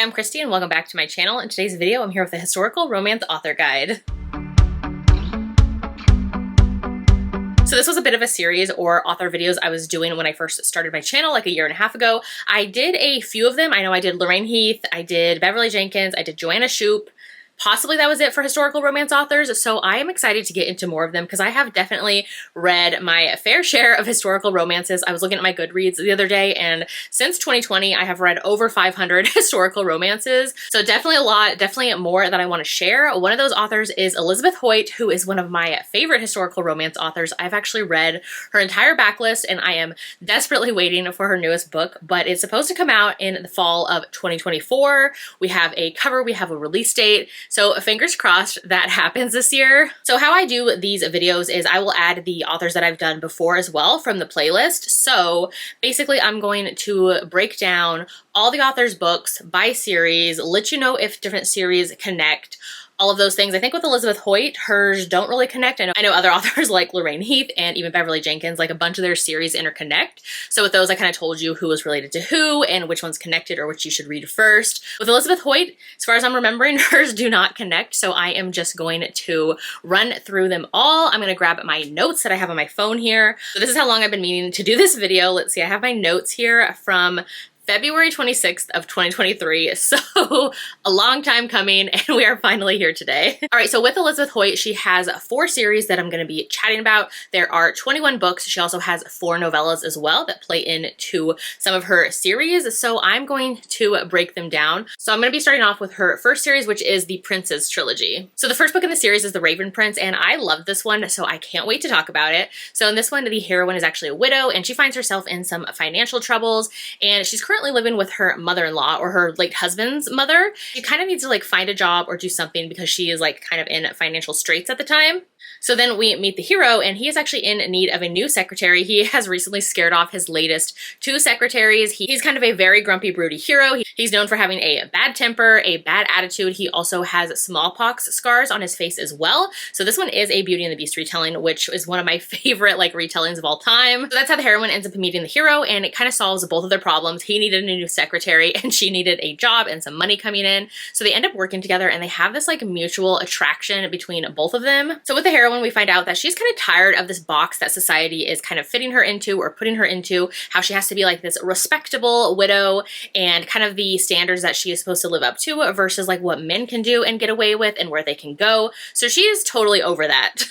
Hi, I'm Christy and welcome back to my channel. In today's video, I'm here with a historical romance author guide. So this was a bit of a series or author videos I was doing when I first started my channel like a year and a half ago. I did a few of them. I know I did Lorraine Heath, I did Beverly Jenkins, I did Joanna Shupe. Possibly that was it for historical romance authors, so I am excited to get into more of them because I have definitely read my fair share of historical romances. I was looking at my Goodreads the other day, and since 2020, I have read over 500 historical romances, so definitely a lot, definitely more that I want to share. One of those authors is Elizabeth Hoyt, who is one of my favorite historical romance authors. I've actually read her entire backlist, and I am desperately waiting for her newest book, but it's supposed to come out in the fall of 2024. We have a cover, we have a release date. So fingers crossed that happens this year. So how I do these videos is I will add the authors that I've done before as well from the playlist. So basically I'm going to break down all the authors' books by series, let you know if different series connect, all of those things. I think with Elizabeth Hoyt, hers don't really connect. I know other authors like Lorraine Heath and even Beverly Jenkins, like a bunch of their series interconnect. So with those, I kind of told you who was related to who and which one's connected or which you should read first. With Elizabeth Hoyt, as far as I'm remembering, hers do not connect. So I am just going to run through them all. I'm going to grab my notes that I have on my phone here. So this is how long I've been meaning to do this video. Let's see, I have my notes here from February 26th of 2023, so a long time coming, and we are finally here today. All right, so with Elizabeth Hoyt, she has 4 series that I'm going to be chatting about. There are 21 books. She also has 4 novellas as well that play into some of her series, so I'm going to break them down. So I'm going to be starting off with her first series, which is the Prince's Trilogy. So the first book in the series is The Raven Prince, and I love this one, so I can't wait to talk about it. So in this one, the heroine is actually a widow, and she finds herself in some financial troubles, and she's currently living with her mother-in-law, or her late husband's mother. She kind of needs to like find a job or do something because she is like kind of in financial straits at the time. So then we meet the hero, and he is actually in need of a new secretary. He has recently scared off his latest 2 secretaries. He's kind of a very grumpy, broody hero. He's known for having a bad temper, a bad attitude. He also has smallpox scars on his face as well. So this one is a Beauty and the Beast retelling, which is one of my favorite like retellings of all time. So that's how the heroine ends up meeting the hero, and it kind of solves both of their problems. He needed a new secretary, and she needed a job and some money coming in. So they end up working together, and they have this like mutual attraction between both of them. So with the heroine, we find out that she's kind of tired of this box that society is kind of fitting her into or putting her into, how she has to be like this respectable widow and kind of the standards that she is supposed to live up to versus like what men can do and get away with and where they can go. So she is totally over that.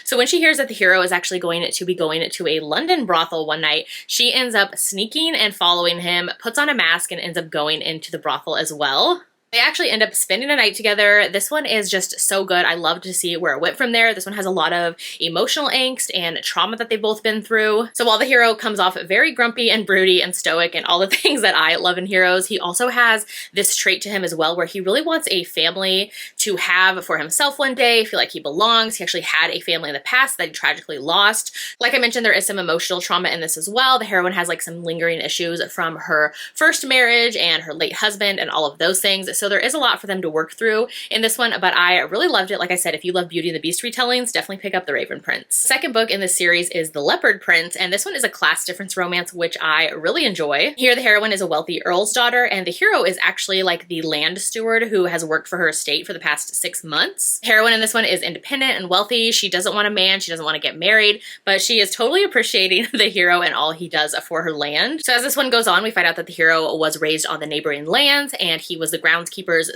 So when she hears that the hero is actually going to a London brothel one night, she ends up sneaking and following him, puts on a mask, and ends up going into the brothel as well. They actually end up spending a night together. This one is just so good. I love to see where it went from there. This one has a lot of emotional angst and trauma that they've both been through. So while the hero comes off very grumpy and broody and stoic and all the things that I love in heroes, he also has this trait to him as well where he really wants a family to have for himself one day, feel like he belongs. He actually had a family in the past that he tragically lost. Like I mentioned, there is some emotional trauma in this as well. The heroine has like some lingering issues from her first marriage and her late husband and all of those things. So there is a lot for them to work through in this one, but I really loved it. Like I said, if you love Beauty and the Beast retellings, definitely pick up The Raven Prince. Second book in this series is The Leopard Prince, and this one is a class difference romance, which I really enjoy. Here, the heroine is a wealthy earl's daughter, and the hero is actually like the land steward who has worked for her estate for the past 6 months. The heroine in this one is independent and wealthy. She doesn't want a man, she doesn't want to get married, but she is totally appreciating the hero and all he does for her land. So as this one goes on, we find out that the hero was raised on the neighboring lands, and he was the groundskeeper's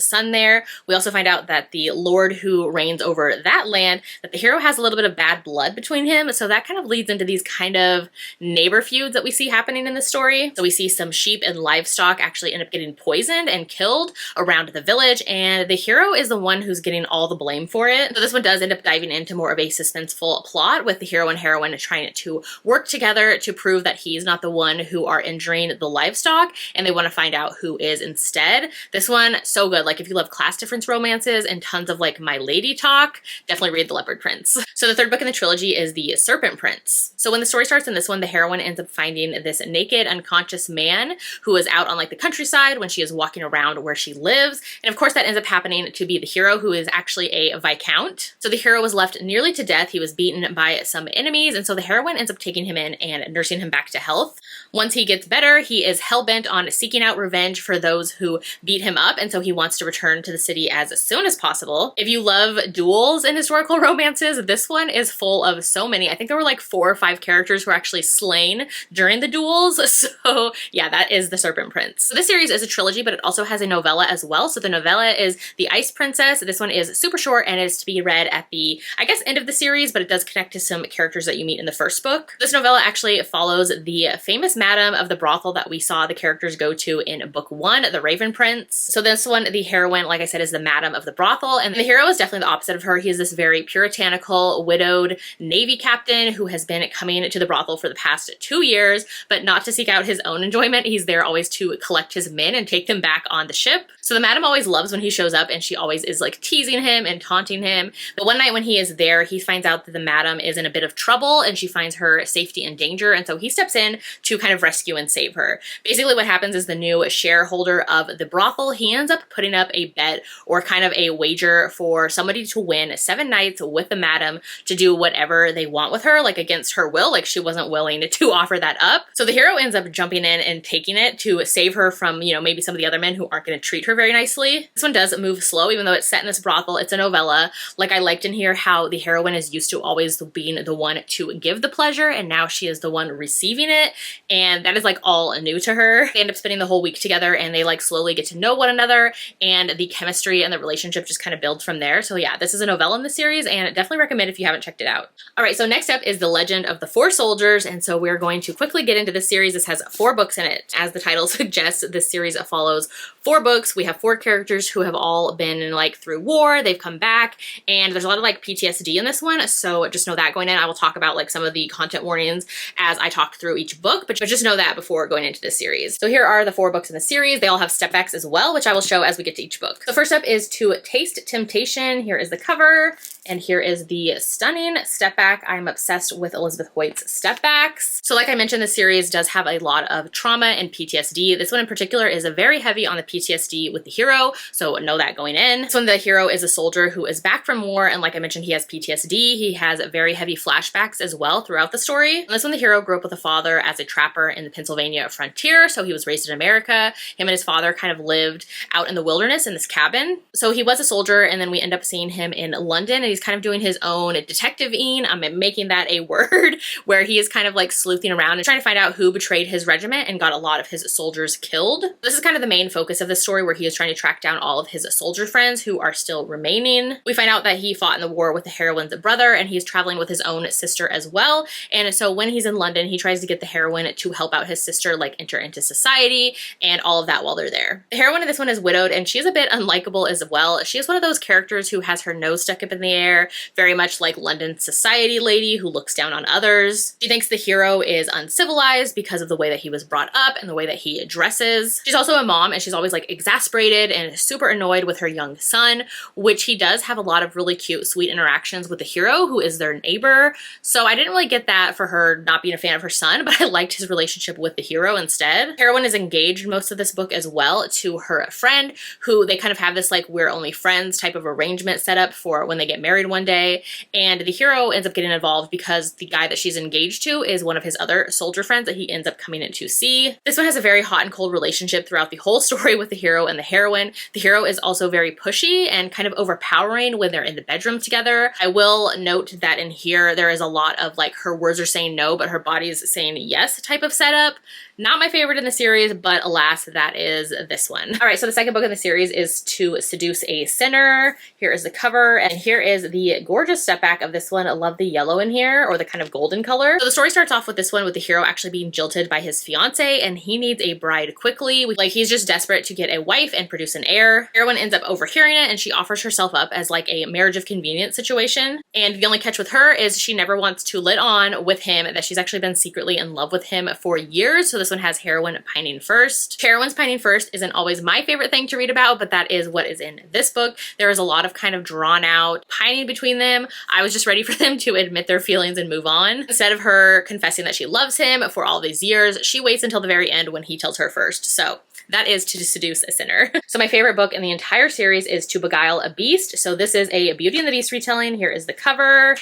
son there. We also find out that the lord who reigns over that land, that the hero has a little bit of bad blood between him, so that kind of leads into these kind of neighbor feuds that we see happening in the story. So we see some sheep and livestock actually end up getting poisoned and killed around the village, and the hero is the one who's getting all the blame for it. So this one does end up diving into more of a suspenseful plot with the hero and heroine trying to work together to prove that he's not the one who are injuring the livestock, and they want to find out who is instead. This one So good. Like if you love class difference romances and tons of like my lady talk, definitely read The Leopard Prince. So the third book in the trilogy is The Serpent Prince. So when the story starts in this one, the heroine ends up finding this naked, unconscious man who is out on like the countryside when she is walking around where she lives. And of course that ends up happening to be the hero, who is actually a Viscount. So the hero was left nearly to death. He was beaten by some enemies, and so the heroine ends up taking him in and nursing him back to health. Once he gets better, he is hell-bent on seeking out revenge for those who beat him up, and so he wants to return to the city as soon as possible. If you love duels in historical romances, this one is full of so many. I think there were like 4 or 5 characters who were actually slain during the duels. So yeah, that is The Serpent Prince. So this series is a trilogy, but it also has a novella as well. So the novella is The Ice Princess. This one is super short and is to be read at the, I guess, end of the series, but it does connect to some characters that you meet in the first book. This novella actually follows the famous madam of the brothel that we saw the characters go to in book 1, The Raven Prince. So this one, the heroine, like I said, is the madam of the brothel, and the hero is definitely the opposite of her. He is this very puritanical, widowed Navy captain who has been coming to the brothel for the past 2 years, but not to seek out his own enjoyment. He's there always to collect his men and take them back on the ship. So the madam always loves when he shows up, and she always is like teasing him and taunting him. But one night when he is there, he finds out that the madam is in a bit of trouble and she finds her safety in danger, and so he steps in to kind of rescue and save her. Basically what happens is the new shareholder of the brothel, he ends up putting up a bet or kind of a wager for somebody to win 7 nights with the madam to do whatever they want with her, like against her will, like she wasn't willing to offer that up. So the hero ends up jumping in and taking it to save her from, you know, maybe some of the other men who aren't going to treat her very nicely. This one does move slow, even though it's set in this brothel. It's a novella. Like I liked in here how the heroine is used to always being the one to give the pleasure, and now she is the one receiving it, and that is like all new to her. They end up spending the whole week together, and they like slowly get to know one another, and the chemistry and the relationship just kind of builds from there. So yeah, this is a novella in the series, and definitely recommend if you haven't checked it out. All right, so next up is The Legend of the Four Soldiers, and so we're going to quickly get into this series. This has 4 books in it. As the title suggests, this series follows 4 books. We have 4 characters who have all been like through war. They've come back, and there's a lot of like PTSD in this one, so just know that going in. I will talk about like some of the content warnings as I talk through each book, but just know that before going into this series. So here are the 4 books in the series. They all have step backs as well, which I will show as we get to each book. So first up is To Taste Temptation. Here is the cover, and here is the stunning step back. I'm obsessed with Elizabeth Hoyt's step backs. So like I mentioned, the series does have a lot of trauma and PTSD. This one in particular is very heavy on the PTSD with the hero, so know that going in. This one, the hero is a soldier who is back from war, and like I mentioned, he has PTSD. He has very heavy flashbacks as well throughout the story. And this one, the hero grew up with a father as a trapper in the Pennsylvania frontier, so he was raised in America. Him and his father kind of lived out in the wilderness in this cabin. So he was a soldier, and then we end up seeing him in London, and he's kind of doing his own detective-ing, I'm making that a word, where he is kind of like sleuthing around and trying to find out who betrayed his regiment and got a lot of his soldiers killed. This is kind of the main focus of the story, where he is trying to track down all of his soldier friends who are still remaining. We find out that he fought in the war with the heroine's brother, and he's traveling with his own sister as well. And so when he's in London, he tries to get the heroine to help out his sister, like enter into society and all of that while they're there. The heroine of this one is widowed, and she's a bit unlikable as well. She is one of those characters who has her nose stuck up in the air, very much like London society lady who looks down on others. She thinks the hero is uncivilized because of the way that he was brought up and the way that he dresses. She's also a mom, and she's always like exasperated and super annoyed with her young son, which he does have a lot of really cute, sweet interactions with the hero, who is their neighbor. So I didn't really get that for her not being a fan of her son, but I liked his relationship with the hero instead. Heroine is engaged most of this book as well to her friend, who they kind of have this like we're only friends type of arrangement set up for when they get married one day. And the hero ends up getting involved because the guy that she's engaged to is one of his other soldier friends that he ends up coming in to see. This one has a very hot and cold relationship throughout the whole story with the hero and the heroine. The hero is also very pushy and kind of overpowering when they're in the bedroom together. I will note that in here there is a lot of like her words are saying no, but her body is saying yes type of setup. Not my favorite in the series, but alas, that is this one. All right, so the second book in the series is To Seduce a Sinner. Here is the cover, and here is is the gorgeous step back of this one. I love the yellow in here, or the kind of golden color. So the story starts off with this one with the hero actually being jilted by his fiance, and he needs a bride quickly. Like, he's just desperate to get a wife and produce an heir. The heroine ends up overhearing it, and she offers herself up as like a marriage of convenience situation. And the only catch with her is she never wants to let on with him that she's actually been secretly in love with him for years. So this one has heroine pining first. Heroine's pining first isn't always my favorite thing to read about, but that is what is in this book. There is a lot of kind of drawn out pining between them. I was just ready for them to admit their feelings and move on. Instead of her confessing that she loves him for all these years, she waits until the very end when he tells her first. So that is To Seduce a Sinner. So my favorite book in the entire series is To Beguile a Beast. So this is a Beauty and the Beast retelling. Here is the cover.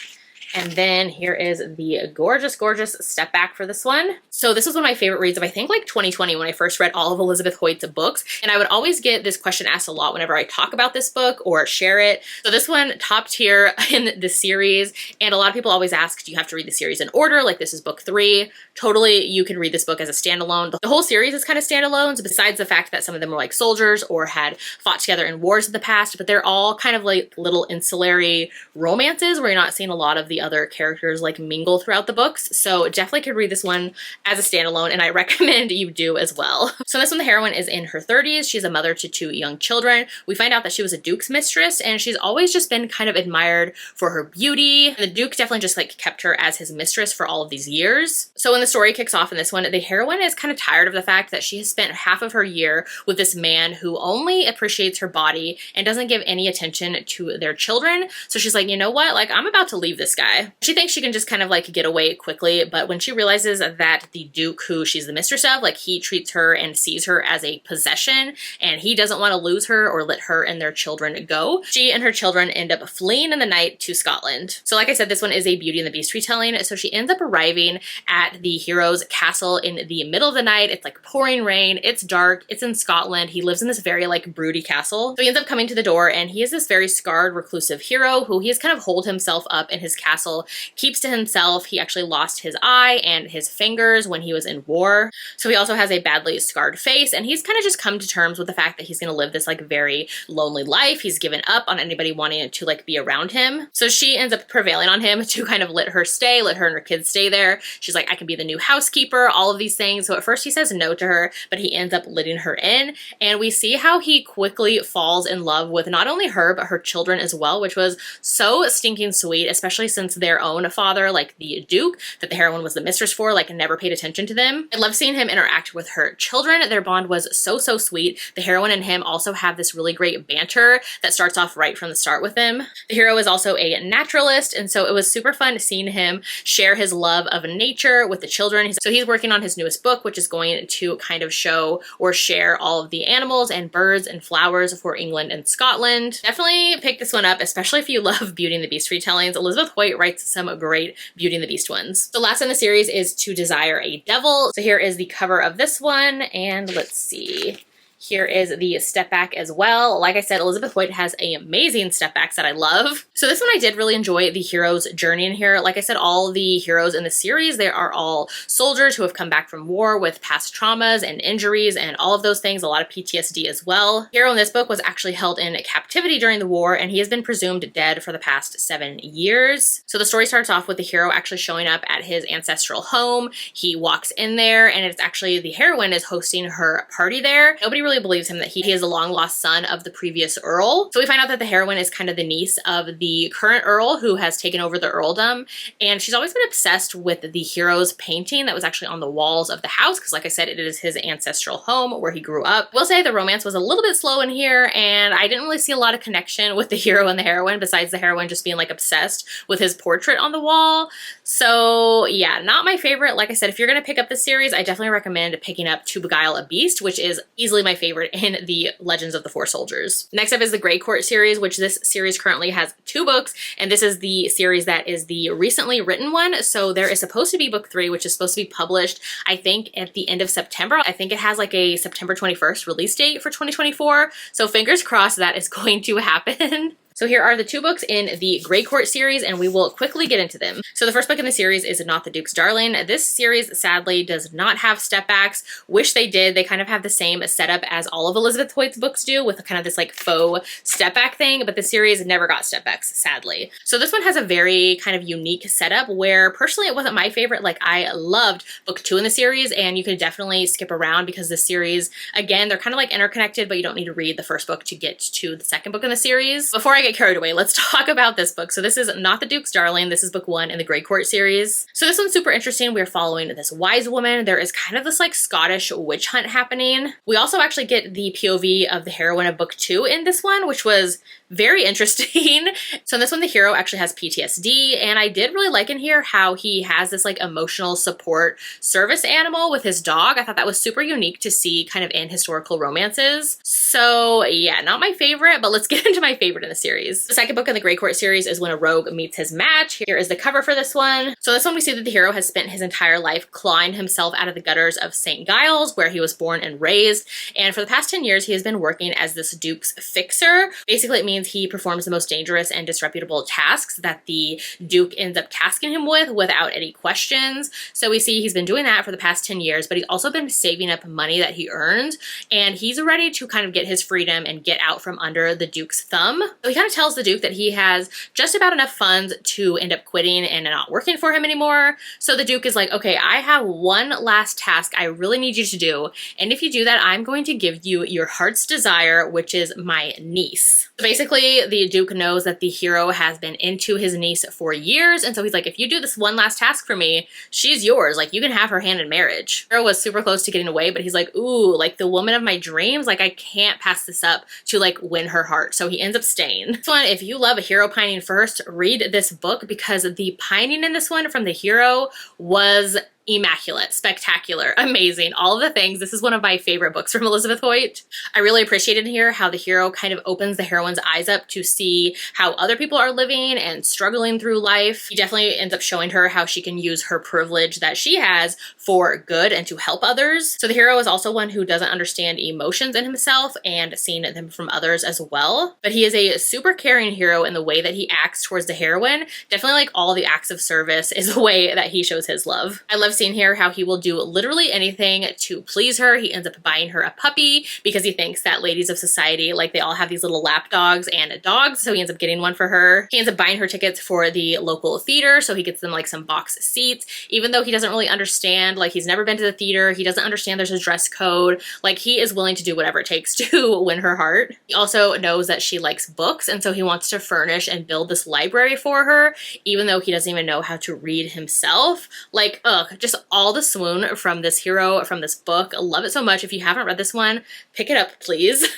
And then here is the gorgeous, gorgeous step back for this one. So this was one of my favorite reads of, I think, like 2020, when I first read all of Elizabeth Hoyt's books. And I would always get this question asked a lot whenever I talk about this book or share it. So this one, top tier in the series. And a lot of people always ask, do you have to read the series in order? Like, this is book 3. Totally, you can read this book as a standalone. The whole series is kind of standalones, besides the fact that some of them were like soldiers or had fought together in wars in the past, but they're all kind of like little insulary romances where you're not seeing a lot of the other characters like mingle throughout the books. So definitely could read this one as a standalone, and I recommend you do as well. So this one, the heroine is in her 30s. She's a mother to 2 young children. We find out that she was a duke's mistress, and she's always just been kind of admired for her beauty. And the duke definitely just like kept her as his mistress for all of these years. So when the story kicks off in this one, the heroine is kind of tired of the fact that she has spent half of her year with this man who only appreciates her body and doesn't give any attention to their children. So she's like, you know what? Like, I'm about to leave this guy. She thinks she can just kind of like get away quickly, but when she realizes that the duke who she's the mistress of, like, he treats her and sees her as a possession, and he doesn't want to lose her or let her and their children go, she and her children end up fleeing in the night to Scotland. So like I said, this one is a Beauty and the Beast retelling. So she ends up arriving at the hero's castle in the middle of the night. It's like pouring rain, it's dark, it's in Scotland. He lives in this very like broody castle. So he ends up coming to the door, and he is this very scarred, reclusive hero who he has kind of holed himself up in his castle, keeps to himself. He actually lost his eye and his fingers when he was in war. So he also has a badly scarred face, and he's kind of just come to terms with the fact that he's going to live this like very lonely life. He's given up on anybody wanting to like be around him. So she ends up prevailing on him to kind of let her stay, let her and her kids stay there. She's like, I can be the new housekeeper, all of these things. So at first he says no to her, but he ends up letting her in. And we see how he quickly falls in love with not only her, but her children as well, which was so stinking sweet, especially since their own father, like the duke that the heroine was the mistress for, like never paid attention to them. I love seeing him interact with her children. Their bond was so, so sweet. The heroine and him also have this really great banter that starts off right from the start with him. The hero is also a naturalist, and so it was super fun seeing him share his love of nature with the children. So he's working on his newest book, which is going to kind of show or share all of the animals and birds and flowers for England and Scotland. Definitely pick this one up, especially if you love Beauty and the Beast retellings. Elizabeth Hoyt writes some great Beauty and the Beast ones. The last in the series is To Desire a Devil. So here is the cover of this one, and let's see. Here is the step back as well. Like I said, Elizabeth Hoyt has amazing step backs that I love. So this one I did really enjoy the hero's journey in here. Like I said, all the heroes in the series, they are all soldiers who have come back from war with past traumas and injuries and all of those things, a lot of PTSD as well. The hero in this book was actually held in captivity during the war, and he has been presumed dead for the past 7 years. So the story starts off with the hero actually showing up at his ancestral home. He walks in there, and it's actually the heroine is hosting her party there. Nobody really believes him that he is the long lost son of the previous earl. So we find out that the heroine is kind of the niece of the current earl who has taken over the earldom, and she's always been obsessed with the hero's painting that was actually on the walls of the house, because like I said, it is his ancestral home where he grew up. We'll say the romance was a little bit slow in here, and I didn't really see a lot of connection with the hero and the heroine, besides the heroine just being like obsessed with his portrait on the wall. So yeah, not my favorite. Like I said, if you're gonna pick up this series, I definitely recommend picking up To Beguile a Beast, which is easily my favorite in the Legends of the Four Soldiers. Next up is the Grey Court series, which this series currently has 2 books, and this is the series that is the recently written one. So there is supposed to be book 3, which is supposed to be published, I think, at the end of September. I think it has like a September 21st release date for 2024. So fingers crossed that is going to happen. So here are the 2 books in the Grey Court series, and we will quickly get into them. So the first book in the series is Not the Duke's Darling. This series sadly does not have step backs. Wish they did. They kind of have the same setup as all of Elizabeth Hoyt's books do, with kind of this like faux step back thing, but the series never got step backs, sadly. So this one has a very kind of unique setup where personally it wasn't my favorite. Like, I loved book 2 in the series, and you can definitely skip around because the series, again, they're kind of like interconnected, but you don't need to read the first book to get to the second book in the series. Before I get carried away, let's talk about this book. So this is Not the Duke's Darling. This is book 1 in the Grey Court series. So this one's super interesting. We're following this wise woman. There is kind of this like Scottish witch hunt happening. We also actually get the POV of the heroine of book 2 in this one, which was very interesting. So in this one, the hero actually has PTSD, and I did really like in here how he has this like emotional support service animal with his dog. I thought that was super unique to see kind of in historical romances. So yeah, not my favorite, but let's get into my favorite in the series. The second book in the Grey Court series is When a Rogue Meets His Match. Here is the cover for this one. So this one we see that the hero has spent his entire life clawing himself out of the gutters of St. Giles, where he was born and raised. And for the past 10 years, he has been working as this Duke's fixer. Basically, it means he performs the most dangerous and disreputable tasks that the Duke ends up tasking him with without any questions. So we see he's been doing that for the past 10 years, but he's also been saving up money that he earned, and he's ready to kind of get his freedom and get out from under the Duke's thumb. So he kind of tells the Duke that he has just about enough funds to end up quitting and not working for him anymore. So the Duke is like, okay, I have one last task I really need you to do, and if you do that, I'm going to give you your heart's desire, which is my niece. So basically, the Duke knows that the hero has been into his niece for years, and so he's like, if you do this one last task for me, she's yours. Like, you can have her hand in marriage. The hero was super close to getting away, but he's like, ooh, like the woman of my dreams, like I can't pass this up to like win her heart. So he ends up staying. This one, if you love a hero pining first, read this book, because the pining in this one from the hero was immaculate, spectacular, amazing, all of the things. This is one of my favorite books from Elizabeth Hoyt. I really appreciated here how the hero kind of opens the heroine's eyes up to see how other people are living and struggling through life. He definitely ends up showing her how she can use her privilege that she has for good and to help others. So the hero is also one who doesn't understand emotions in himself and seeing them from others as well. But he is a super caring hero in the way that he acts towards the heroine. Definitely like all the acts of service is the way that he shows his love. I love seeing here how he will do literally anything to please her. He ends up buying her a puppy because he thinks that ladies of society, like they all have these little lap dogs and dogs, so he ends up getting one for her. He ends up buying her tickets for the local theater, so he gets them like some box seats, even though he doesn't really understand, like he's never been to the theater, he doesn't understand there's a dress code, like he is willing to do whatever it takes to win her heart. He also knows that she likes books, and so he wants to furnish and build this library for her, even though he doesn't even know how to read himself. Like, ugh, just all the swoon from this hero, from this book. I love it so much. If you haven't read this one, pick it up, please.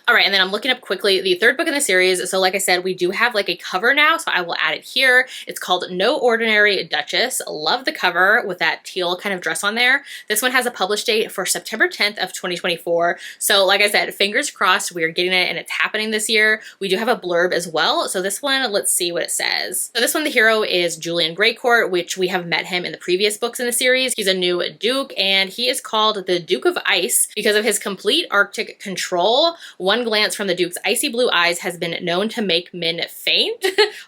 All right, and then I'm looking up quickly the third book in the series. So like I said, we do have like a cover now, so I will add it here. It's called No Ordinary Duchess. Love the cover with that teal kind of dress on there. This one has a published date for September 10th of 2024. So like I said, fingers crossed, we're getting it and it's happening this year. We do have a blurb as well. So this one, let's see what it says. So this one, the hero is Julian Greycourt, which we have met him in the previous books in the series. He's a new duke, and he is called the Duke of Ice because of his complete Arctic control. One glance from the Duke's icy blue eyes has been known to make men faint.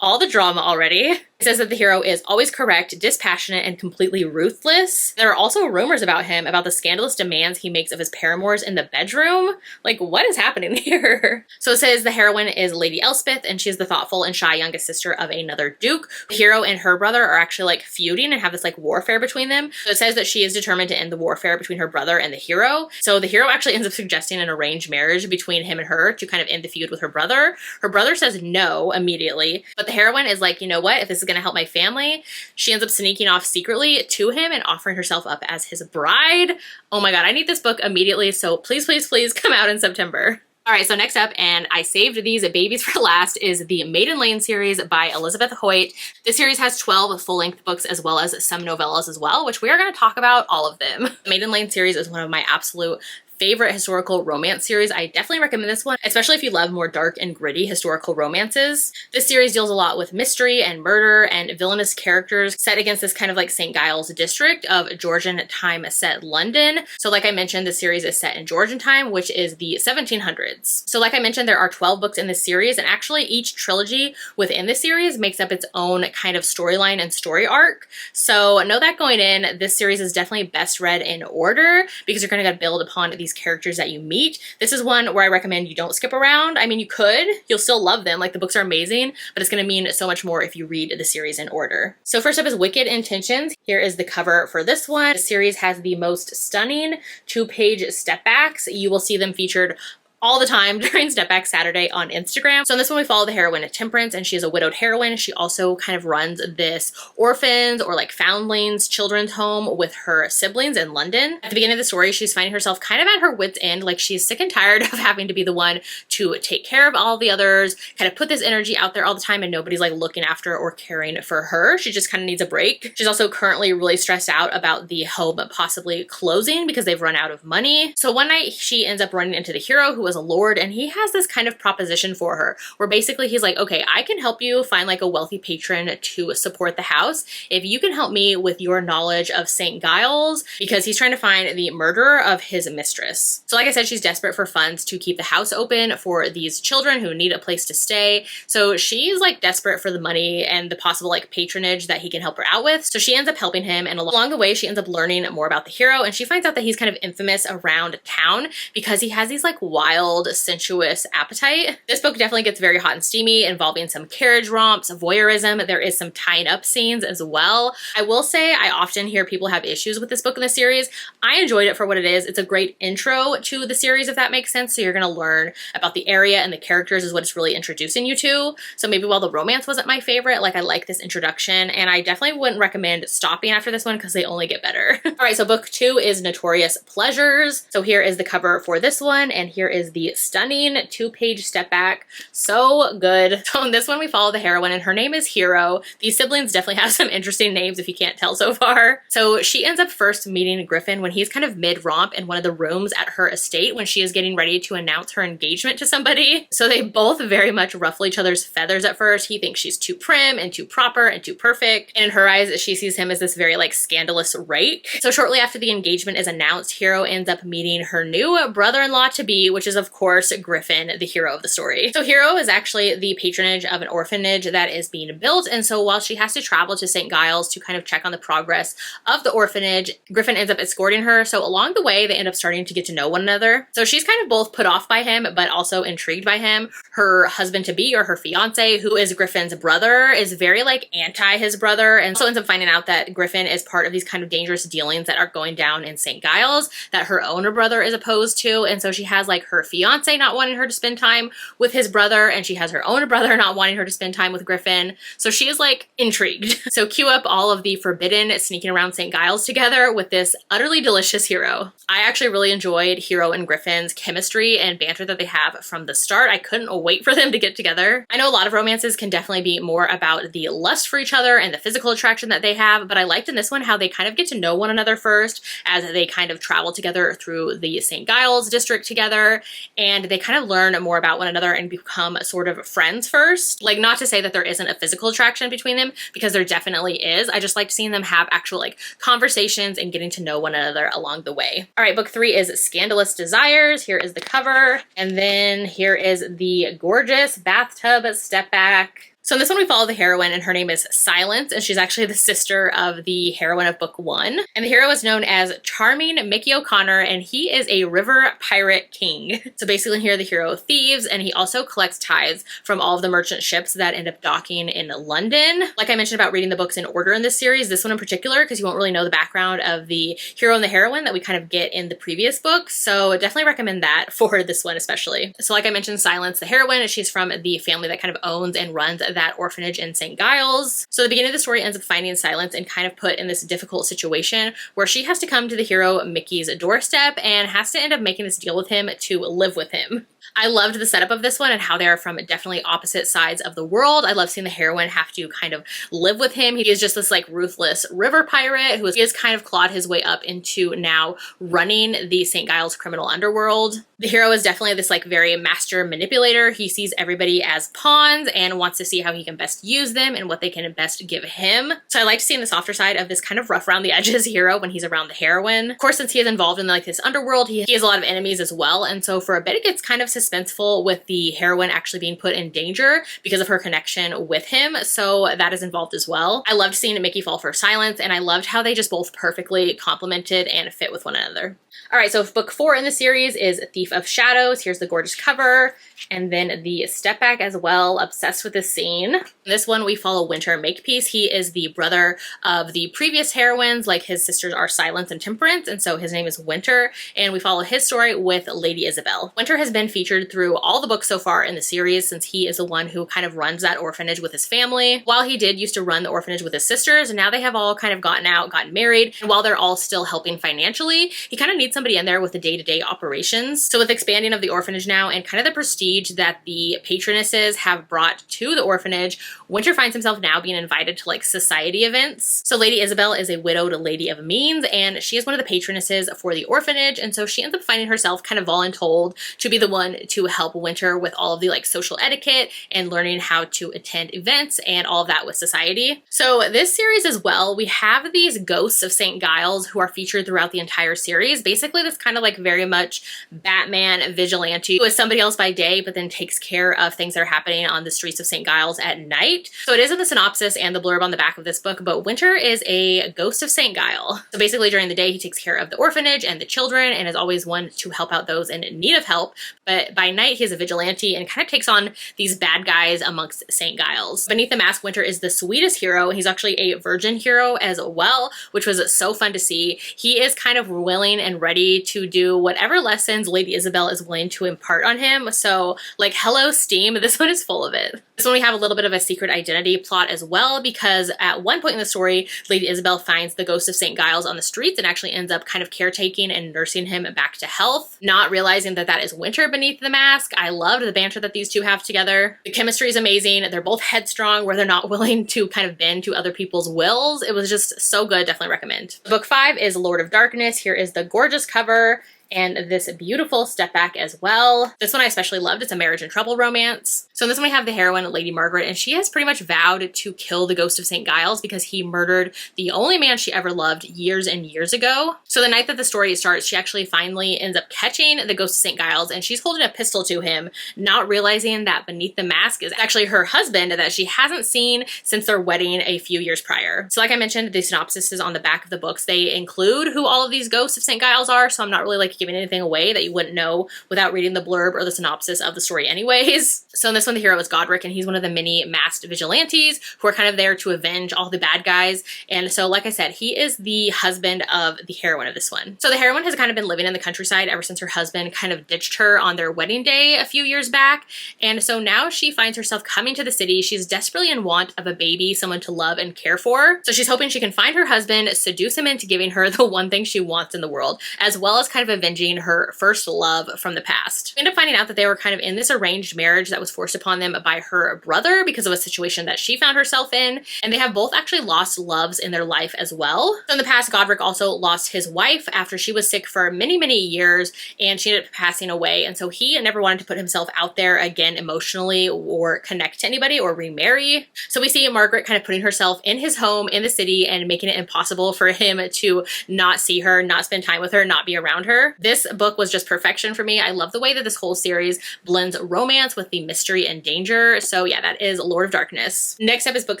All the drama already. It says that the hero is always correct, dispassionate, and completely ruthless. There are also rumors about him, about the scandalous demands he makes of his paramours in the bedroom. Like, what is happening here? So it says the heroine is Lady Elspeth, and she is the thoughtful and shy youngest sister of another duke. The hero and her brother are actually like feuding and have this like warfare between them. So it says that she is determined to end the warfare between her brother and the hero. So the hero actually ends up suggesting an arranged marriage between him and her to kind of end the feud with her brother. Her brother says no immediately, but the heroine is like, you know what, if this is going to help my family, she ends up sneaking off secretly to him and offering herself up as his bride. Oh my god, I need this book immediately, so please, please, please come out in September. All right, so next up, and I saved these babies for last, is the Maiden Lane series by Elizabeth Hoyt. This series has 12 full-length books as well as some novellas as well, which we are going to talk about all of them. The Maiden Lane series is one of my absolute favorite historical romance series. I definitely recommend this one, especially if you love more dark and gritty historical romances. This series deals a lot with mystery and murder and villainous characters set against this kind of like St. Giles district of Georgian time set London. So like I mentioned, the series is set in Georgian time, which is the 1700s. So like I mentioned, there are 12 books in this series, and actually each trilogy within the series makes up its own kind of storyline and story arc. So know that going in, this series is definitely best read in order because you're going to build upon these characters that you meet. This is one where I recommend you don't skip around. I mean, you could, you'll still love them. Like, the books are amazing, but it's going to mean so much more if you read the series in order. So first up is Wicked Intentions. Here is the cover for this one. The series has the most stunning 2-page step backs. You will see them featured all the time during Step Back Saturday on Instagram. So in this one, we follow the heroine Temperance, and she is a widowed heroine. She also kind of runs this orphans or like foundlings children's home with her siblings in London. At the beginning of the story, she's finding herself kind of at her wit's end. Like, she's sick and tired of having to be the one to take care of all the others, kind of put this energy out there all the time, and nobody's like looking after or caring for her. She just kind of needs a break. She's also currently really stressed out about the home possibly closing because they've run out of money. So one night she ends up running into the hero, who is a lord, and he has this kind of proposition for her where basically he's like, okay, I can help you find like a wealthy patron to support the house if you can help me with your knowledge of St. Giles, because he's trying to find the murderer of his mistress. So like I said, she's desperate for funds to keep the house open for these children who need a place to stay. So she's like desperate for the money and the possible like patronage that he can help her out with. So she ends up helping him, and along the way she ends up learning more about the hero, and she finds out that he's kind of infamous around town because he has these like wild, sensuous appetite. This book definitely gets very hot and steamy, involving some carriage romps, voyeurism. There is some tying up scenes as well. I will say I often hear people have issues with this book in the series. I enjoyed it for what it is. It's a great intro to the series, if that makes sense. So you're going to learn about the area and the characters is what it's really introducing you to. So maybe while the romance wasn't my favorite, like, I like this introduction, and I definitely wouldn't recommend stopping after this one because they only get better. All right, so book 2 is Notorious Pleasures. So here is the cover for this one, and here is the stunning 2-page step back. So good. So in this one, we follow the heroine, and her name is Hero. These siblings definitely have some interesting names if you can't tell so far. So she ends up first meeting Griffin when he's kind of mid-romp in one of the rooms at her estate when she is getting ready to announce her engagement to somebody. So they both very much ruffle each other's feathers at first. He thinks she's too prim and too proper and too perfect. And in her eyes, she sees him as this very like scandalous rake. So shortly after the engagement is announced, Hero ends up meeting her new brother-in-law to be, which is of course Griffin, the hero of the story. So Hero is actually the patronage of an orphanage that is being built, and so while she has to travel to St. Giles to kind of check on the progress of the orphanage, Griffin ends up escorting her. So along the way, they end up starting to get to know one another. So she's kind of both put off by him, but also intrigued by him. Her husband-to-be, or her fiance, who is Griffin's brother, is very like anti his brother, and so ends up finding out that Griffin is part of these kind of dangerous dealings that are going down in St. Giles that her owner brother is opposed to. And so she has like her fiance not wanting her to spend time with his brother, and she has her own brother not wanting her to spend time with Griffin. So she is like intrigued. So cue up all of the forbidden sneaking around St. Giles together with this utterly delicious hero. I actually really enjoyed Hero and Griffin's chemistry and banter that they have from the start. I couldn't wait for them to get together. I know a lot of romances can definitely be more about the lust for each other and the physical attraction that they have, but I liked in this one how they kind of get to know one another first as they kind of travel together through the St. Giles district together, and they kind of learn more about one another and become sort of friends first. Like, not to say that there isn't a physical attraction between them, because there definitely is. I just liked seeing them have actual like conversations and getting to know one another along the way. All right, book 3 is Scandalous Desires. Here is the cover, and then here is the gorgeous bathtub step back. So in this one, we follow the heroine, and her name is Silence, and she's actually the sister of the heroine of book 1. And the hero is known as Charming Mickey O'Connor, and he is a river pirate king. So basically here, the hero thieves, and he also collects tithes from all of the merchant ships that end up docking in London. Like I mentioned about reading the books in order in this series, this one in particular, because you won't really know the background of the hero and the heroine that we kind of get in the previous books. So definitely recommend that for this one especially. So like I mentioned, Silence, the heroine, she's from the family that kind of owns and runs that orphanage in St. Giles. So the beginning of the story ends up finding Silence and kind of put in this difficult situation where she has to come to the hero Mickey's doorstep and has to end up making this deal with him to live with him. I loved the setup of this one and how they're from definitely opposite sides of the world. I love seeing the heroine have to kind of live with him. He is just this like ruthless river pirate who has kind of clawed his way up into now running the St. Giles criminal underworld. The hero is definitely this like very master manipulator. He sees everybody as pawns and wants to see how he can best use them and what they can best give him. So I like seeing the softer side of this kind of rough around the edges hero when he's around the heroine. Of course, since he is involved in like this underworld, he has a lot of enemies as well. And so for a bit, it gets kind of suspenseful with the heroine actually being put in danger because of her connection with him. So that is involved as well. I loved seeing Mickey fall for silence, and I loved how they just both perfectly complemented and fit with one another. All right, so book 4 in the series is Thief of Shadows. Here's the gorgeous cover, and then the step back as well. Obsessed with this scene. In this one, we follow Winter Makepeace. He is the brother of the previous heroines, like his sisters are Silence and Temperance, and so his name is Winter, and we follow his story with Lady Isabel. Winter has been featured through all the books so far in the series since he is the one who kind of runs that orphanage with his family. While he did used to run the orphanage with his sisters, and now they have all kind of gotten out, gotten married, and while they're all still helping financially, he kind of needs somebody in there with the day-to-day operations. So with expanding of the orphanage now and kind of the prestige that the patronesses have brought to the orphanage, Winter finds himself now being invited to like society events. So Lady Isabel is a widowed lady of means, and she is one of the patronesses for the orphanage, and so she ends up finding herself kind of voluntold to be the one to help Winter with all of the like social etiquette and learning how to attend events and all of that with society. So this series as well, we have these ghosts of St. Giles who are featured throughout the entire series. Basically this kind of like very much Batman vigilante who is somebody else by day but then takes care of things that are happening on the streets of St. Giles at night. So it is in the synopsis and the blurb on the back of this book, but Winter is a ghost of St. Gile. So basically during the day he takes care of the orphanage and the children and is always one to help out those in need of help, but by night he's a vigilante and kind of takes on these bad guys amongst St. Giles. Beneath the mask, Winter is the sweetest hero. He's actually a virgin hero as well, which was so fun to see. He is kind of willing and ready to do whatever lessons Lady Isabel is willing to impart on him. So like, hello Steam, this one is full of it. This one we have a little bit of a secret identity plot as well, because at one point in the story, Lady Isabel finds the ghost of St. Giles on the streets and actually ends up kind of caretaking and nursing him back to health, not realizing that that is Winter beneath the mask. I loved the banter that these two have together. The chemistry is amazing. They're both headstrong where they're not willing to kind of bend to other people's wills. It was just so good. Definitely recommend. Book 5 is Lord of Darkness. Here is the gorgeous cover and this beautiful step back as well. This one I especially loved. It's a marriage and trouble romance. So in this one we have the heroine, Lady Margaret, and she has pretty much vowed to kill the ghost of St. Giles because he murdered the only man she ever loved years and years ago. So the night that the story starts, she actually finally ends up catching the ghost of St. Giles, and she's holding a pistol to him, not realizing that beneath the mask is actually her husband that she hasn't seen since their wedding a few years prior. So like I mentioned, the synopsis is on the back of the books. They include who all of these ghosts of St. Giles are, so I'm not really like giving anything away that you wouldn't know without reading the blurb or the synopsis of the story anyways. So in this one, the hero is Godric, and he's one of the many masked vigilantes who are kind of there to avenge all the bad guys. And so, like I said, he is the husband of the heroine of this one. So the heroine has kind of been living in the countryside ever since her husband kind of ditched her on their wedding day a few years back. And so now she finds herself coming to the city. She's desperately in want of a baby, someone to love and care for. So she's hoping she can find her husband, seduce him into giving her the one thing she wants in the world, as well as kind of avenging her first love from the past. We end up finding out that they were kind of in this arranged marriage that was forced upon them by her brother because of a situation that she found herself in, and they have both actually lost loves in their life as well. So in the past, Godric also lost his wife after she was sick for many, many years, and she ended up passing away, and so he never wanted to put himself out there again emotionally or connect to anybody or remarry. So we see Margaret kind of putting herself in his home in the city and making it impossible for him to not see her, not spend time with her, not be around her. This book was just perfection for me. I love the way that this whole series blends romance with the mystery and danger. So yeah, that is Lord of Darkness. Next up is book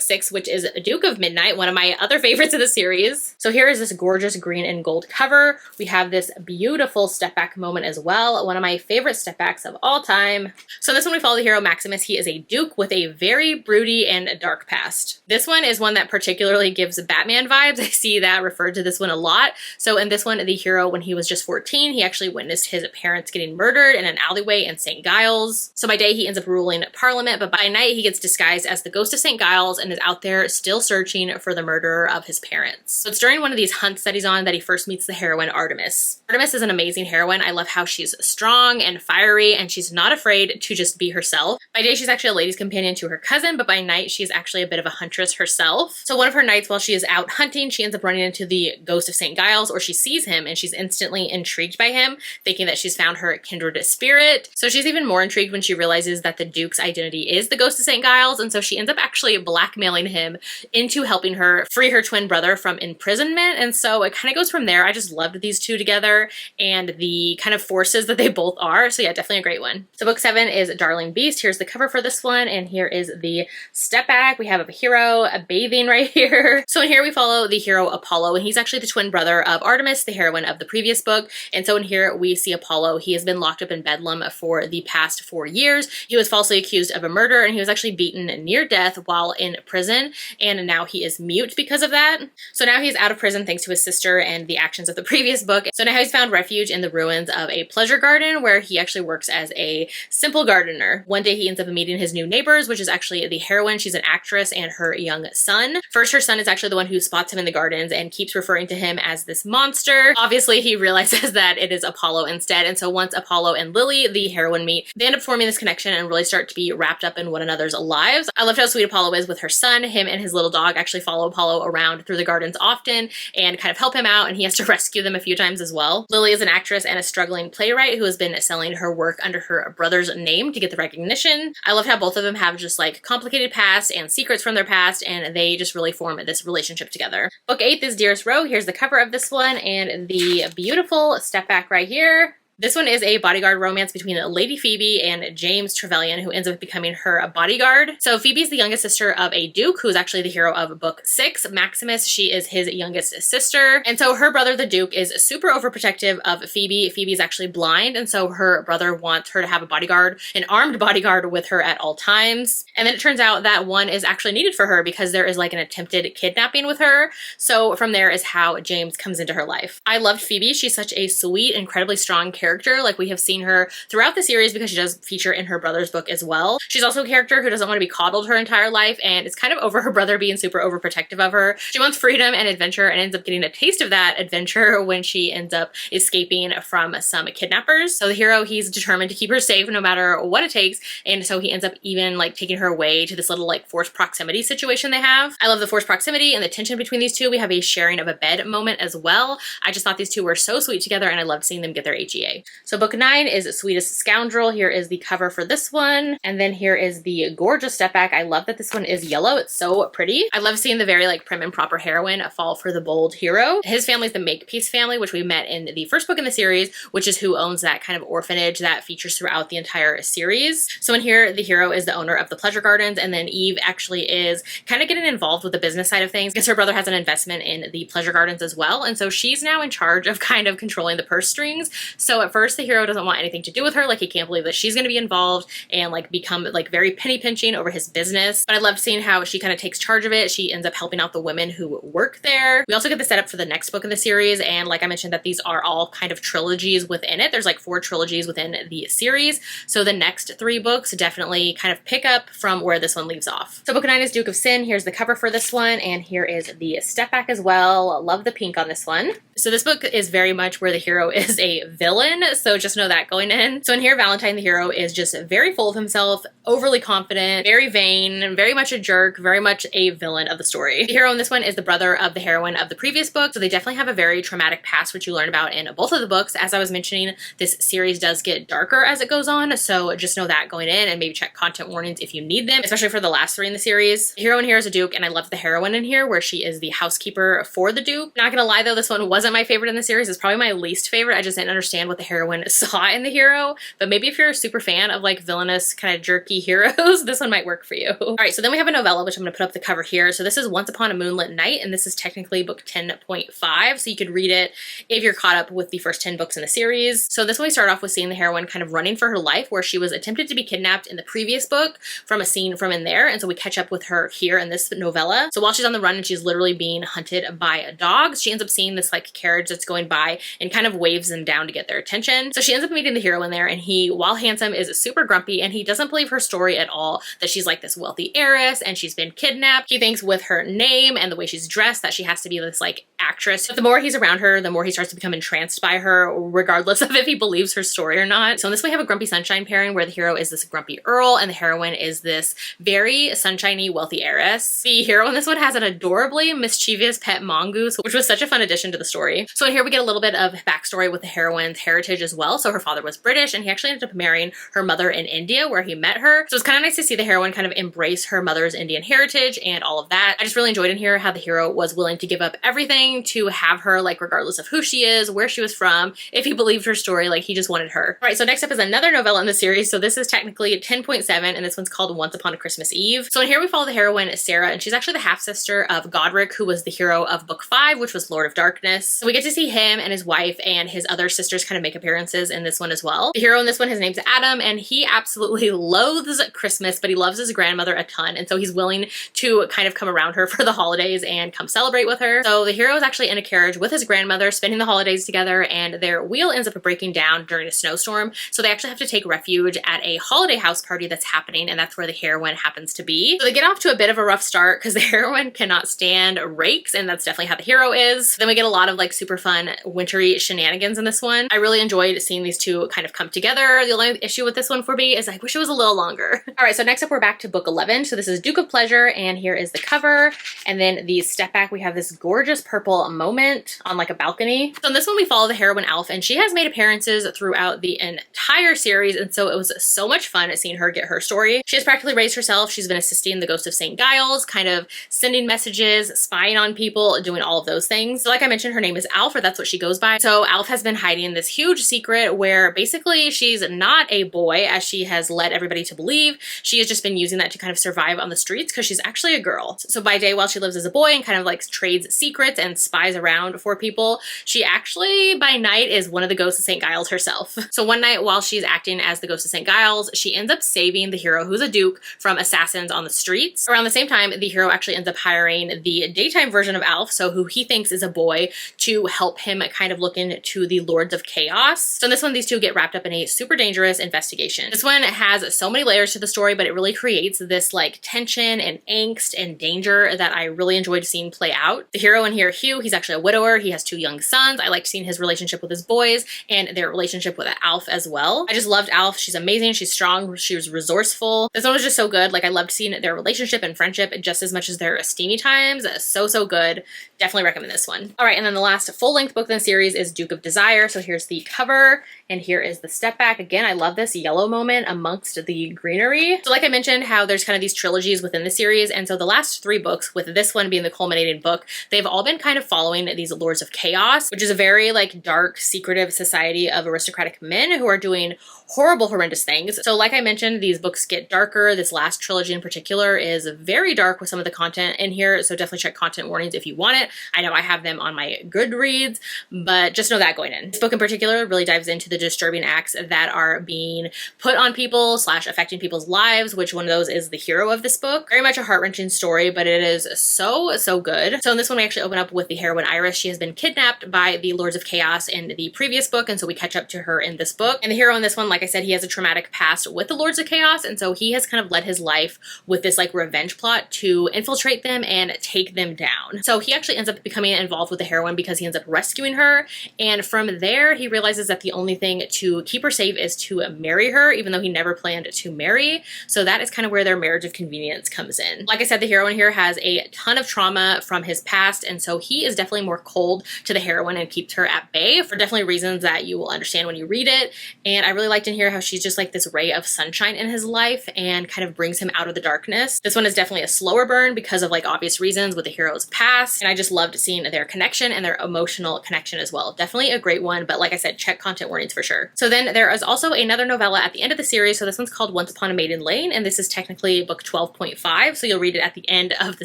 6, which is Duke of Midnight, one of my other favorites of the series. So here is this gorgeous green and gold cover. We have this beautiful step back moment as well, one of my favorite step backs of all time. So in this one we follow the hero Maximus. He is a duke with a very broody and dark past. This one is one that particularly gives Batman vibes. I see that referred to this one a lot. So in this one, the hero, when he was just 14, 13, he actually witnessed his parents getting murdered in an alleyway in St. Giles. So by day, he ends up ruling Parliament, but by night, he gets disguised as the ghost of St. Giles and is out there still searching for the murderer of his parents. So it's during one of these hunts that he's on that he first meets the heroine Artemis. Artemis is an amazing heroine. I love how she's strong and fiery, and she's not afraid to just be herself. By day, she's actually a lady's companion to her cousin, but by night, she's actually a bit of a huntress herself. So one of her nights while she is out hunting, she ends up running into the ghost of St. Giles, or she sees him and she's instantly intrigued by him, thinking that she's found her kindred spirit. So she's even more intrigued when she realizes that the Duke's identity is the ghost of St. Giles, and so she ends up actually blackmailing him into helping her free her twin brother from imprisonment. And so it kind of goes from there. I just loved these two together and the kind of forces that they both are. So yeah, definitely a great one. So book 7 is Darling Beast. Here's the cover for this one, and here is the step back. We have a hero bathing right here. So in here we follow the hero Apollo, and he's actually the twin brother of Artemis, the heroine of the previous book. And so in here we see Apollo. He has been locked up in Bedlam for the past 4 years. He was falsely accused of a murder, and he was actually beaten near death while in prison, and now he is mute because of that. So now he's out of prison thanks to his sister and the actions of the previous book. So now he's found refuge in the ruins of a pleasure garden where he actually works as a simple gardener. One day he ends up meeting his new neighbors, which is actually the heroine. She's an actress, and her young son. First, her son is actually the one who spots him in the gardens and keeps referring to him as this monster. Obviously, he realizes that it is Apollo instead. And so once Apollo and Lily, the heroine, meet, they end up forming this connection and really start to be wrapped up in one another's lives. I loved how sweet Apollo is with her son. Him and his little dog actually follow Apollo around through the gardens often and kind of help him out, and he has to rescue them a few times as well. Lily is an actress and a struggling playwright who has been selling her work under her brother's name to get the recognition. I loved how both of them have just like complicated past and secrets from their past, and they just really form this relationship together. Book 8 is Dearest Rogue. Here's the cover of this one and the beautiful step back right here. This one is a bodyguard romance between Lady Phoebe and James Trevelyan, who ends up becoming her bodyguard. So Phoebe's the youngest sister of a duke, who is actually the hero of book 6, Maximus. She is his youngest sister. And so her brother, the duke, is super overprotective of Phoebe. Phoebe's actually blind, and so her brother wants her to have a bodyguard, an armed bodyguard with her at all times. And then it turns out that one is actually needed for her because there is like an attempted kidnapping with her. So from there is how James comes into her life. I loved Phoebe. She's such a sweet, incredibly strong character. Like, we have seen her throughout the series because she does feature in her brother's book as well. She's also a character who doesn't want to be coddled her entire life and is kind of over her brother being super overprotective of her. She wants freedom and adventure and ends up getting a taste of that adventure when she ends up escaping from some kidnappers. So the hero, he's determined to keep her safe no matter what it takes, and so he ends up even like taking her away to this little like forced proximity situation they have. I love the forced proximity and the tension between these two. We have a sharing of a bed moment as well. I just thought these two were so sweet together, and I loved seeing them get their HEA. So book 9 is Sweetest Scoundrel. Here is the cover for this one. And then here is the gorgeous step back. I love that this one is yellow. It's so pretty. I love seeing the very like prim and proper heroine fall for the bold hero. His family is the Makepeace family, which we met in the first book in the series, which is who owns that kind of orphanage that features throughout the entire series. So in here, the hero is the owner of the pleasure gardens, and then Eve actually is kind of getting involved with the business side of things because her brother has an investment in the pleasure gardens as well. And so she's now in charge of kind of controlling the purse strings. So at first, the hero doesn't want anything to do with her. Like, he can't believe that she's going to be involved and like become like very penny pinching over his business. But I loved seeing how she kind of takes charge of it. She ends up helping out the women who work there. We also get the setup for the next book in the series. And like I mentioned, that these are all kind of trilogies within it. There's like 4 trilogies within the series. So the next 3 books definitely kind of pick up from where this one leaves off. So book 9 is Duke of Sin. Here's the cover for this one. And here is the step back as well. Love the pink on this one. So this book is very much where the hero is a villain. So just know that going in. So in here, Valentine, the hero, is just very full of himself, overly confident, very vain, very much a jerk, very much a villain of the story. The hero in this one is the brother of the heroine of the previous book. So they definitely have a very traumatic past, which you learn about in both of the books. As I was mentioning, this series does get darker as it goes on. So just know that going in, and maybe check content warnings if you need them, especially for the last 3 in the series. The hero in here is a duke, and I love the heroine in here where she is the housekeeper for the duke. Not gonna lie though, this one wasn't my favorite in the series. It's probably my least favorite. I just didn't understand what the heroine saw in the hero. But maybe if you're a super fan of like villainous kind of jerky heroes, this one might work for you. All right, so then we have a novella, which I'm gonna put up the cover here. So this is Once Upon a Moonlit Night, and this is technically book 10.5. So you could read it if you're caught up with the first 10 books in the series. So this one we start off with seeing the heroine kind of running for her life, where she was attempted to be kidnapped in the previous book from a scene from in there. And so we catch up with her here in this novella. So while she's on the run and she's literally being hunted by dogs, she ends up seeing this like carriage that's going by and kind of waves them down to get their attention. So she ends up meeting the hero in there, and he, while handsome, is super grumpy, and he doesn't believe her story at all, that she's like this wealthy heiress and she's been kidnapped. He thinks with her name and the way she's dressed that she has to be this like actress. But the more he's around her, the more he starts to become entranced by her, regardless of if he believes her story or not. So in this we have a Grumpy Sunshine pairing where the hero is this grumpy earl and the heroine is this very sunshiny wealthy heiress. The hero in this one has an adorably mischievous pet mongoose, which was such a fun addition to the story. So in here we get a little bit of backstory with the heroine's heritage as well. So her father was British, and he actually ended up marrying her mother in India where he met her. So it's kind of nice to see the heroine kind of embrace her mother's Indian heritage and all of that. I just really enjoyed in here how the hero was willing to give up everything to have her, like regardless of who she is, where she was from, if he believed her story, like he just wanted her. All right, so next up is another novella in the series. So this is technically 10.7, and this one's called Once Upon a Christmas Eve. So in here we follow the heroine Sarah, and she's actually the half-sister of Godric, who was the hero of book 5, which was Lord of Darkness. So we get to see him and his wife and his other sisters kind of make appearances in this one as well. The hero in this one, his name's Adam, and he absolutely loathes Christmas, but he loves his grandmother a ton, and so he's willing to kind of come around her for the holidays and come celebrate with her. So the hero is actually in a carriage with his grandmother spending the holidays together, and their wheel ends up breaking down during a snowstorm. So they actually have to take refuge at a holiday house party that's happening, and that's where the heroine happens to be. So they get off to a bit of a rough start because the heroine cannot stand rakes, and that's definitely how the hero is. Then we get a lot of like super fun wintry shenanigans in this one. I really enjoyed seeing these two kind of come together. The only issue with this one for me is I wish it was a little longer. All right, so next up we're back to book 11. So this is Duke of Pleasure, and here is the cover. And then the step back, we have this gorgeous purple moment on like a balcony. So in this one we follow the heroine Elf, and she has made appearances throughout the entire series, and so it was so much fun seeing her get her story. She has practically raised herself. She's been assisting the Ghost of St. Giles, kind of sending messages, spying on people, doing all of those things. So like I mentioned, her name is Alf, or that's what she goes by. So Alf has been hiding this huge secret where basically she's not a boy, as she has led everybody to believe. She has just been using that to kind of survive on the streets because she's actually a girl. So by day, while she lives as a boy and kind of like trades secrets and spies around for people, she actually by night is one of the ghosts of St. Giles herself. So one night while she's acting as the ghost of St. Giles, she ends up saving the hero, who's a duke, from assassins on the streets. Around the same time, the hero actually ends up hiring the daytime version of Alf, so who he thinks is a boy, to help him kind of look into the Lords of Chaos. So in this one, these two get wrapped up in a super dangerous investigation. This one has so many layers to the story, but it really creates this like tension and angst and danger that I really enjoyed seeing play out. The hero in here, Hugh, he's actually a widower. He has 2 young sons. I liked seeing his relationship with his boys and their relationship with Alf as well. I just loved Alf. She's amazing. She's strong. She was resourceful. This one was just so good. Like I loved seeing their relationship and friendship just as much as their steamy times. So good. Definitely recommend this one. All right, and then the last full-length book in the series is Duke of Desire. So here's the cover, and here is the step back. Again, I love this yellow moment amongst the greenery. So like I mentioned, how there's kind of these trilogies within the series, and so the last 3 books, with this one being the culminating book, they've all been kind of following these Lords of Chaos, which is a very like dark, secretive society of aristocratic men who are doing horrible, horrendous things. So like I mentioned, these books get darker. This last trilogy in particular is very dark with some of the content in here, so definitely check content warnings if you want it. I know I have them on my Goodreads, but just know that going in. This book in particular really dives into the disturbing acts that are being put on people / affecting people's lives, which one of those is the hero of this book. Very much a heart-wrenching story, but it is so good. So in this one, we actually open up with the heroine Iris. She has been kidnapped by the Lords of Chaos in the previous book, and so we catch up to her in this book. And the hero in this one, like I said, he has a traumatic past with the Lords of Chaos, and so he has kind of led his life with this like revenge plot to infiltrate them and take them down. So he actually ends up becoming involved with the heroine because he ends up rescuing her, and from there he realizes that the only thing to keep her safe is to marry her, even though he never planned to marry. So that is kind of where their marriage of convenience comes in. Like I said, the hero in here has a ton of trauma from his past, and so he is definitely more cold to the heroine and keeps her at bay for definitely reasons that you will understand when you read it. And I really liked in here how she's just like this ray of sunshine in his life and kind of brings him out of the darkness. This one is definitely a slower burn because of like obvious reasons with the hero's past, and I just loved seeing their connection and their emotional connection as well. Definitely a great one, but like I said, check content warnings for sure. So then there is also another novella at the end of the series. So this one's called Once Upon a Maiden Lane, and this is technically book 12.5, so you'll read it at the end of the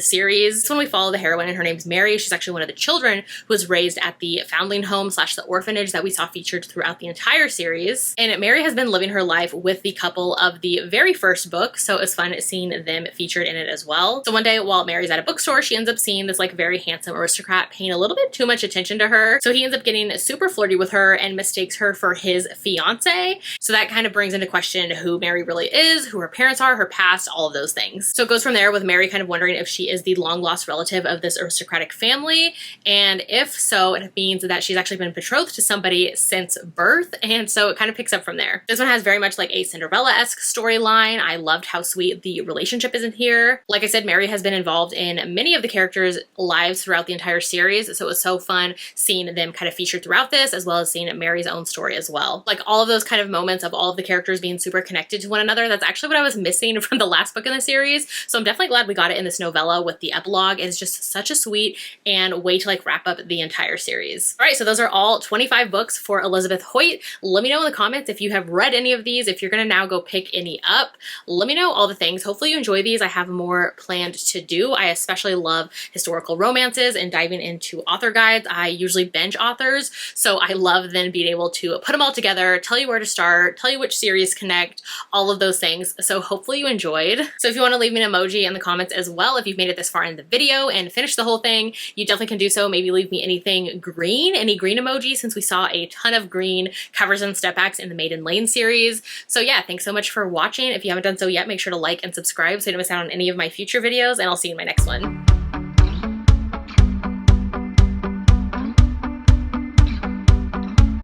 series. This one we follow the heroine, and her name's Mary. She's actually one of the children who was raised at the foundling home / the orphanage that we saw featured throughout the entire series. And Mary has been living her life with the couple of the very first book, so it was fun seeing them featured in it as well. So one day while Mary's at a bookstore, she ends up seeing this like very handsome aristocrat paying a little bit too much much attention to her. So he ends up getting super flirty with her and mistakes her for his fiance. So that kind of brings into question who Mary really is, who her parents are, her past, all of those things. So it goes from there with Mary kind of wondering if she is the long lost relative of this aristocratic family. And if so, it means that she's actually been betrothed to somebody since birth. And so it kind of picks up from there. This one has very much like a Cinderella-esque storyline. I loved how sweet the relationship is in here. Like I said, Mary has been involved in many of the characters' lives throughout the entire series. So it was so fun seeing them kind of featured throughout this, as well as seeing Mary's own story as well. Like all of those kind of moments of all of the characters being super connected to one another, that's actually what I was missing from the last book in the series. So I'm definitely glad we got it in this novella with the epilogue. It's just such a sweet and way to like wrap up the entire series. All right, so those are all 25 books for Elizabeth Hoyt. Let me know in the comments if you have read any of these, if you're gonna now go pick any up. Let me know all the things. Hopefully you enjoy these. I have more planned to do. I especially love historical romances and diving into author guides. I usually binge authors, so I love then being able to put them all together, tell you where to start, tell you which series connect, all of those things. So hopefully you enjoyed. So if you want to leave me an emoji in the comments as well, if you've made it this far in the video and finished the whole thing, you definitely can do so. Maybe leave me anything green, any green emoji, since we saw a ton of green covers and step backs in the Maiden Lane series. So yeah, thanks so much for watching. If you haven't done so yet, make sure to like and subscribe so you don't miss out on any of my future videos, and I'll see you in my next one.